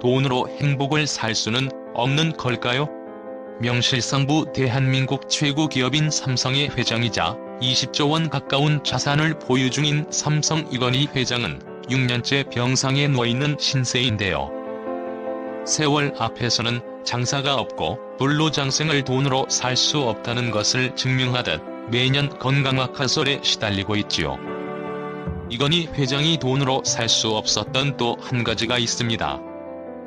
돈으로 행복을 살 수는 없는 걸까요? 명실상부 대한민국 최고 기업인 삼성의 회장이자 20조 원 가까운 자산을 보유 중인 삼성 이건희 회장은 6년째 병상에 누워있는 신세인데요. 세월 앞에서는 장사가 없고 불로장생을 돈으로 살 수 없다는 것을 증명하듯 매년 건강악화설에 시달리고 있지요. 이건희 회장이 돈으로 살 수 없었던 또 한 가지가 있습니다.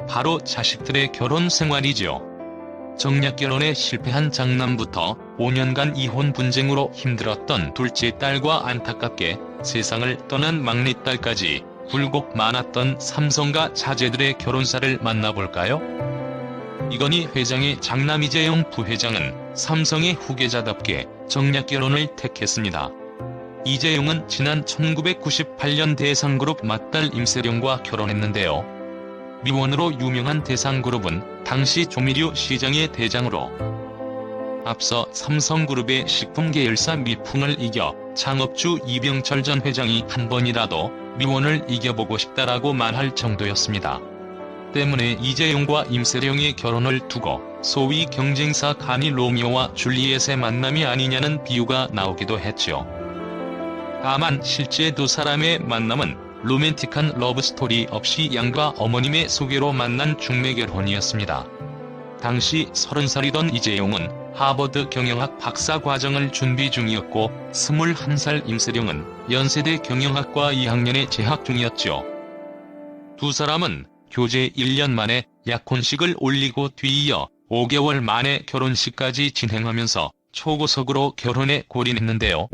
바로 자식들의 결혼 생활이지요. 정략 결혼에 실패한 장남부터 5년간 이혼 분쟁으로 힘들었던 둘째 딸과 안타깝게 세상을 떠난 막내딸까지 굴곡 많았던 삼성가 자제들의 결혼사를 만나볼까요? 이건희 회장의 장남 이재용 부회장은 삼성의 후계자답게 정략 결혼을 택했습니다. 이재용은 지난 1998년 대상그룹 맏딸 임세령과 결혼했는데요. 미원으로 유명한 대상그룹은 당시 조미료 시장의 대장으로 앞서 삼성그룹의 식품계열사 미풍을 이겨 창업주 이병철 전 회장이 한 번이라도 미원을 이겨보고 싶다라고 말할 정도였습니다. 때문에 이재용과 임세령의 결혼을 두고 소위 경쟁사 간이 로미오와 줄리엣의 만남이 아니냐는 비유가 나오기도 했죠. 다만 실제 두 사람의 만남은 로맨틱한 러브스토리 없이 양가 어머님의 소개로 만난 중매결혼이었습니다. 당시 30살이던 이재용은 하버드 경영학 박사과정을 준비 중이었고 21살 임세령은 연세대 경영학과 2학년에 재학 중이었죠. 두 사람은 교제 1년 만에 약혼식을 올리고 뒤이어 5개월 만에 결혼식까지 진행하면서 초고속으로 결혼에 골인했는데요.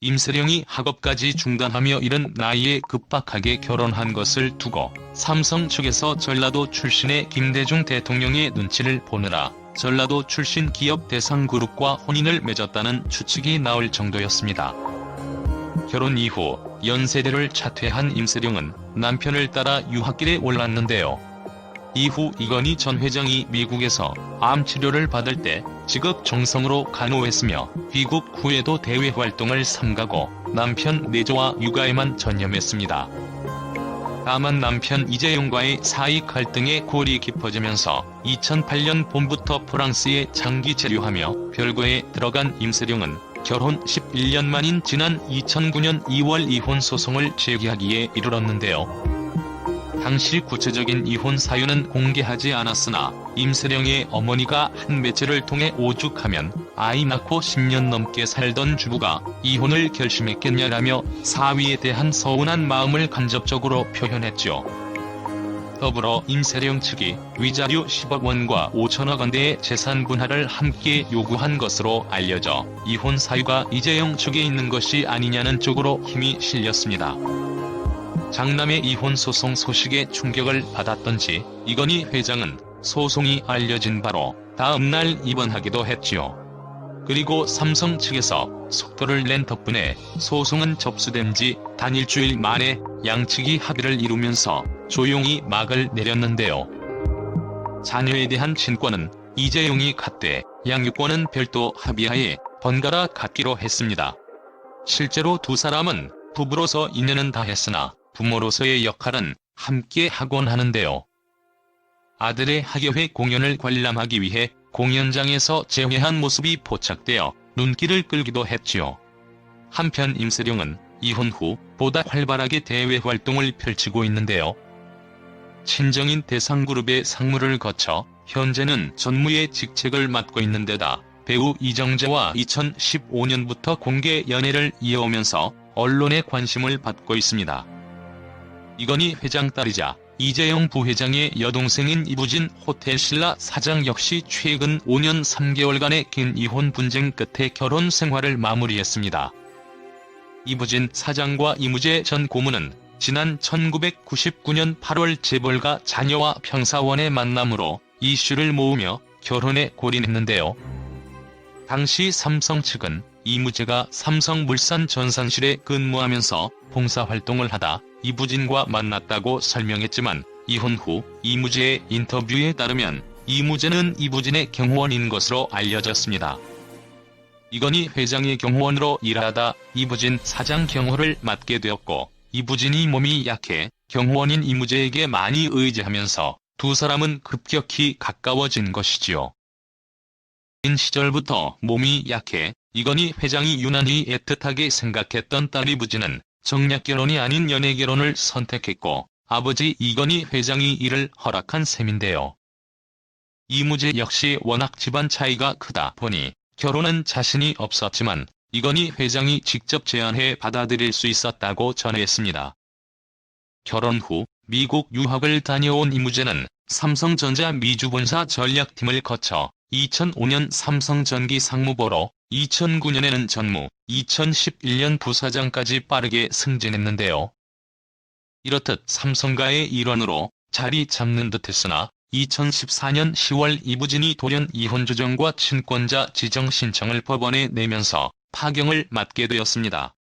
임세령이 학업까지 중단하며 이른 나이에 급박하게 결혼한 것을 두고 삼성 측에서 전라도 출신의 김대중 대통령의 눈치를 보느라 전라도 출신 기업 대상그룹과 혼인을 맺었다는 추측이 나올 정도였습니다. 결혼 이후 연세대를 자퇴한 임세령은 남편을 따라 유학길에 올랐는데요. 이후 이건희 전 회장이 미국에서 암 치료를 받을 때 직업 정성으로 간호했으며 귀국 후에도 대외 활동을 삼가고 남편 내조와 육아에만 전념했습니다. 다만 남편 이재용과의 사이 갈등에 골이 깊어지면서 2008년 봄부터 프랑스에 장기 체류하며 별거에 들어간 임세령은 결혼 11년 만인 지난 2009년 2월 이혼 소송을 제기하기에 이르렀는데요. 당시 구체적인 이혼 사유는 공개하지 않았으나 임세령의 어머니가 한 매체를 통해 오죽하면 아이 낳고 10년 넘게 살던 주부가 이혼을 결심했겠냐라며 사위에 대한 서운한 마음을 간접적으로 표현했죠. 더불어 임세령 측이 위자료 10억 원과 5천억 원대의 재산 분할을 함께 요구한 것으로 알려져 이혼 사유가 이재용 측에 있는 것이 아니냐는 쪽으로 힘이 실렸습니다. 장남의 이혼 소송 소식에 충격을 받았던지 이건희 회장은 소송이 알려진 바로 다음날 입원하기도 했지요. 그리고 삼성 측에서 속도를 낸 덕분에 소송은 접수된 지 단 일주일 만에 양측이 합의를 이루면서 조용히 막을 내렸는데요. 자녀에 대한 친권은 이재용이 갖되 양육권은 별도 합의하에 번갈아 갖기로 했습니다. 실제로 두 사람은 부부로서 인연은 다했으나 부모로서의 역할은 함께 하곤 하는데요. 아들의 학예회 공연을 관람하기 위해 공연장에서 재회한 모습이 포착되어 눈길을 끌기도 했지요. 한편 임세령은 이혼 후 보다 활발하게 대외 활동을 펼치고 있는데요. 친정인 대상그룹의 상무를 거쳐 현재는 전무의 직책을 맡고 있는 데다 배우 이정재와 2015년부터 공개 연애를 이어오면서 언론의 관심을 받고 있습니다. 이건희 회장 딸이자 이재용 부회장의 여동생인 이부진 호텔신라 사장 역시 최근 5년 3개월간의 긴 이혼 분쟁 끝에 결혼 생활을 마무리했습니다. 이부진 사장과 이무재 전 고문은 지난 1999년 8월 재벌가 자녀와 평사원의 만남으로 이슈를 모으며 결혼에 골인했는데요. 당시 삼성 측은 이무재가 삼성물산 전산실에 근무하면서 봉사활동을 하다 이부진과 만났다고 설명했지만 이혼 후 이무재의 인터뷰에 따르면 이무재는 이부진의 경호원인 것으로 알려졌습니다. 이건희 회장이 경호원으로 일하다 이부진 사장 경호를 맡게 되었고 이부진이 몸이 약해 경호원인 이무재에게 많이 의지하면서 두 사람은 급격히 가까워진 것이지요. 어린 시절부터 몸이 약해 이건희 회장이 유난히 애틋하게 생각했던 딸 이부진은 정략 결혼이 아닌 연애 결혼을 선택했고 아버지 이건희 회장이 이를 허락한 셈인데요. 이무재 역시 워낙 집안 차이가 크다 보니 결혼은 자신이 없었지만 이건희 회장이 직접 제안해 받아들일 수 있었다고 전했습니다. 결혼 후 미국 유학을 다녀온 이무재는 삼성전자 미주본사 전략팀을 거쳐 2005년 삼성전기 상무보로 2009년에는 전무, 2011년 부사장까지 빠르게 승진했는데요. 이렇듯 삼성가의 일원으로 자리 잡는 듯했으나 2014년 10월 이부진이 돌연 이혼 조정과 친권자 지정 신청을 법원에 내면서 파경을 맞게 되었습니다.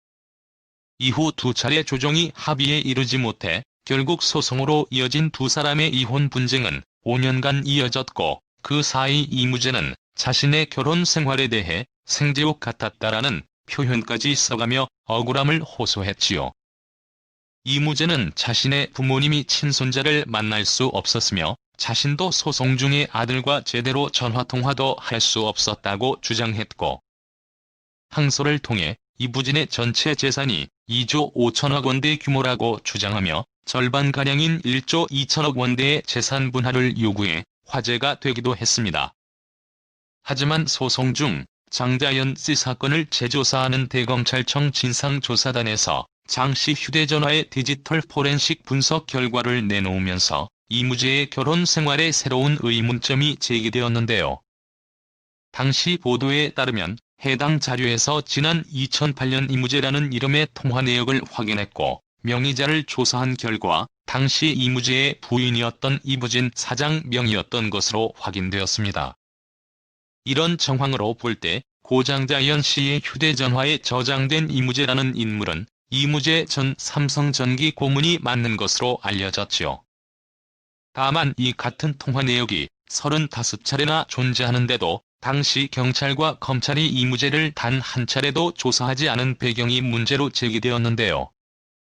이후 두 차례 조정이 합의에 이르지 못해 결국 소송으로 이어진 두 사람의 이혼 분쟁은 5년간 이어졌고 그 사이 이무재는 자신의 결혼 생활에 대해 생제옥 같았다라는 표현까지 써가며 억울함을 호소했지요. 이무재는 자신의 부모님이 친손자를 만날 수 없었으며 자신도 소송 중에 아들과 제대로 전화통화도 할 수 없었다고 주장했고 항소를 통해 이부진의 전체 재산이 2조 5천억 원대 규모라고 주장하며 절반가량인 1조 2천억 원대의 재산 분할을 요구해 화제가 되기도 했습니다. 하지만 소송 중 장자연 씨 사건을 재조사하는 대검찰청 진상조사단에서 장 씨 휴대전화의 디지털 포렌식 분석 결과를 내놓으면서 이무재의 결혼 생활에 새로운 의문점이 제기되었는데요. 당시 보도에 따르면 해당 자료에서 지난 2008년 이무재라는 이름의 통화 내역을 확인했고 명의자를 조사한 결과 당시 이무재의 부인이었던 이부진 사장 명의였던 것으로 확인되었습니다. 이런 정황으로 볼 때 고 장자연 씨의 휴대전화에 저장된 이무재라는 인물은 이무재 전 삼성전기 고문이 맞는 것으로 알려졌지요. 다만 이 같은 통화 내역이 35차례나 존재하는데도 당시 경찰과 검찰이 이무재를 단 한 차례도 조사하지 않은 배경이 문제로 제기되었는데요.